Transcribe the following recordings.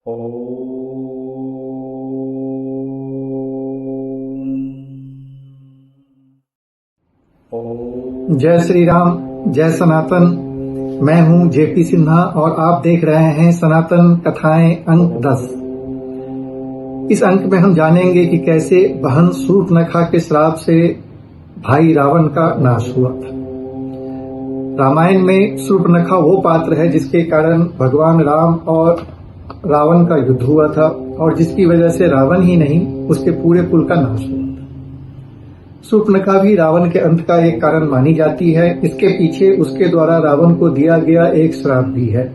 जय श्री राम, जय सनातन। मैं हूं जेपी सिन्हा और आप देख रहे हैं सनातन कथाएं अंक 10। इस अंक में हम जानेंगे कि कैसे बहन शूर्पणखा के श्राप से भाई रावण का नाश हुआ था। रामायण में शूर्पणखा वो पात्र है जिसके कारण भगवान राम और रावण का युद्ध हुआ था और जिसकी वजह से रावण ही नहीं उसके पूरे कुल का नाश हुआ था। शूर्पणखा भी रावण के अंत का एक कारण मानी जाती है। इसके पीछे उसके द्वारा रावण को दिया गया एक श्राप भी है।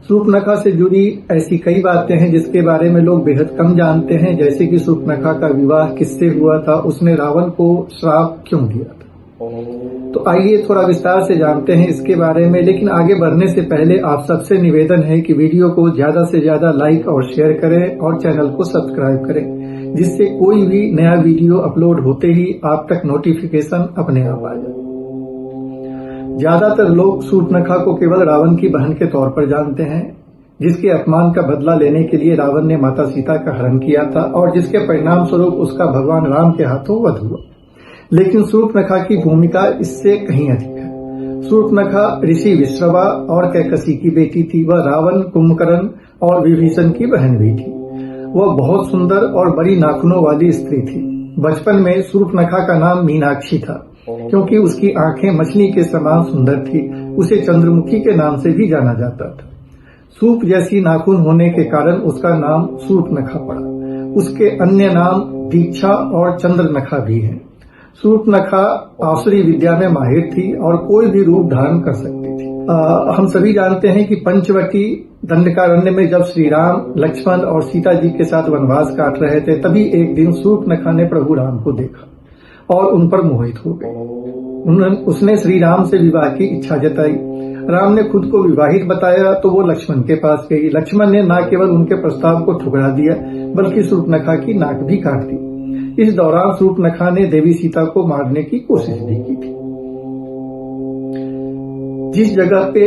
शूर्पणखा से जुड़ी ऐसी कई बातें हैं जिसके बारे में लोग बेहद कम जानते हैं, जैसे कि शूर्पणखा का विवाह किससे हुआ था, उसने रावण को श्राप क्यों दिया था। तो आइए थोड़ा विस्तार से जानते हैं इसके बारे में। लेकिन आगे बढ़ने से पहले आप सबसे निवेदन है कि वीडियो को ज्यादा से ज्यादा लाइक और शेयर करें और चैनल को सब्सक्राइब करें, जिससे कोई भी नया वीडियो अपलोड होते ही आप तक नोटिफिकेशन अपने आप आ जाए। ज्यादातर लोग शूर्पणखा को केवल रावण की बहन के तौर पर जानते हैं, जिसके अपमान का बदला लेने के लिए रावण ने माता सीता का हरण किया था और जिसके परिणाम स्वरूप उसका भगवान राम के हाथों वध हुआ। लेकिन शूर्पणखा की भूमिका इससे कहीं अधिक है। शूर्पणखा ऋषि विश्रवा और कैकसी की बेटी थी। वह रावण, कुंभकर्ण और विभीषण की बहन भी थी। वह बहुत सुंदर और बड़ी नाखूनों वाली स्त्री थी। बचपन में शूर्पणखा का नाम मीनाक्षी था, क्योंकि उसकी आंखें मछली के समान सुंदर थी। उसे चंद्रमुखी के नाम से भी जाना जाता था। सूप जैसी नाखून होने के कारण उसका नाम शूर्पणखा पड़ा। उसके अन्य नाम दीक्षा और चंद्रनखा भी हैं। शूर्पणखा आसुरी विद्या में माहिर थी और कोई भी रूप धारण कर सकती थी। हम सभी जानते हैं कि पंचवटी दंडकारण्य में जब श्री राम, लक्ष्मण और सीता जी के साथ वनवास काट रहे थे, तभी एक दिन शूर्पणखा ने प्रभु राम को देखा और उन पर मोहित हो गई। उसने श्री राम से विवाह की इच्छा जताई। राम ने खुद को विवाहित बताया तो वो लक्ष्मण के पास गई। लक्ष्मण ने न केवल उनके प्रस्ताव को ठुकरा दिया, बल्कि शूर्पणखा की नाक भी काट दी। इस दौरान शूर्पणखा ने देवी सीता को मारने की कोशिश भी की थी। जिस जगह पे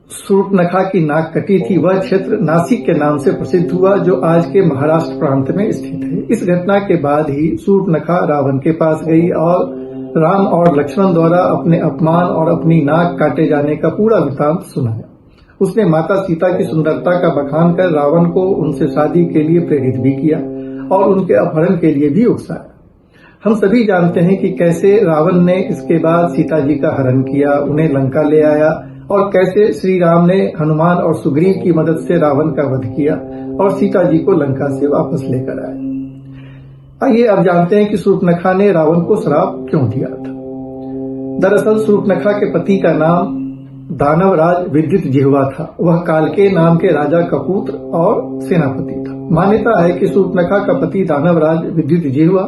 शूर्पणखा की नाक कटी थी वह क्षेत्र नासिक के नाम से प्रसिद्ध हुआ, जो आज के महाराष्ट्र प्रांत में स्थित है। इस घटना के बाद ही शूर्पणखा रावण के पास गई और राम और लक्ष्मण द्वारा अपने अपमान और अपनी नाक काटे जाने का पूरा वृत्तांत सुनाया। उसने माता सीता की सुंदरता का बखान कर रावण को उनसे शादी के लिए प्रेरित भी किया और उनके अपहरण के लिए भी उकसाया। हम सभी जानते हैं कि कैसे रावण ने इसके बाद सीता जी का हरण किया, उन्हें लंका ले आया और कैसे श्री राम ने हनुमान और सुग्रीव की मदद से रावण का वध किया और सीता जी को लंका से वापस लेकर आए। आइए अब जानते हैं कि शूर्पणखा ने रावण को श्राप क्यों दिया था। दरअसल शूर्पणखा के पति का नाम दानवराज विद्युतजिह्वा था। वह कालकेय नाम के राजा का पुत्र और सेनापति था। मान्यता है कि शूर्पणखा का पति दानवराज विद्युतजिह्वा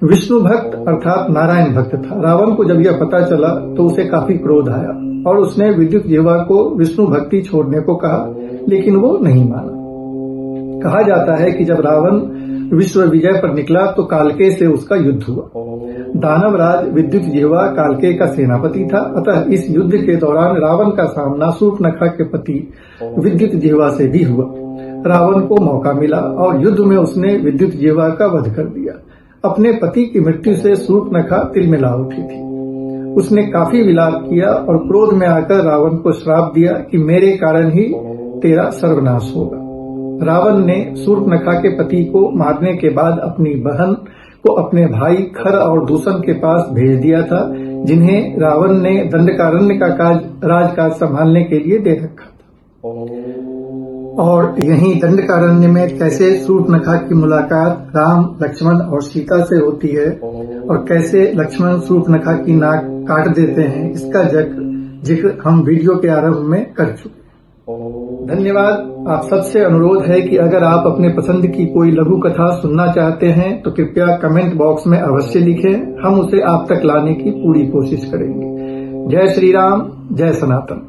विष्णु भक्त अर्थात नारायण भक्त था। रावण को जब यह पता चला तो उसे काफी क्रोध आया और उसने विद्युतजिह्वा को विष्णु भक्ति छोड़ने को कहा, लेकिन वो नहीं माना। कहा जाता है कि जब रावण विश्व विजय पर निकला तो कालकेय से उसका युद्ध हुआ। दानवराज विद्युतजिह्वा कालकेय का सेनापति था, अतः इस युद्ध के दौरान रावण का सामना शूर्पणखा के पति विद्युतजिह्वा से भी हुआ। रावण को मौका मिला और युद्ध में उसने विद्युतजिह्वा का वध कर दिया। अपने पति की मृत्यु से शूर्पणखा तिलमिला उठी थी। उसने काफी विलाप किया और क्रोध में आकर रावण को श्राप दिया कि मेरे कारण ही तेरा सर्वनाश होगा। रावण ने शूर्पणखा के पति को मारने के बाद अपनी बहन को अपने भाई खर और दूषण के पास भेज दिया था, जिन्हें रावण ने दंडकारण्य का राजकाज संभालने के लिए दे रखा था। और यहीं दंडकारण्य में कैसे शूर्पणखा की मुलाकात राम, लक्ष्मण और सीता से होती है और कैसे लक्ष्मण शूर्पणखा की नाक काट देते हैं, इसका जिक्र हम वीडियो के आरंभ में कर चुके। धन्यवाद। आप सबसे अनुरोध है कि अगर आप अपने पसंद की कोई लघु कथा सुनना चाहते हैं तो कृपया कमेंट बॉक्स में अवश्य लिखें। हम उसे आप तक लाने की पूरी कोशिश करेंगे। जय श्री राम, जय सनातन।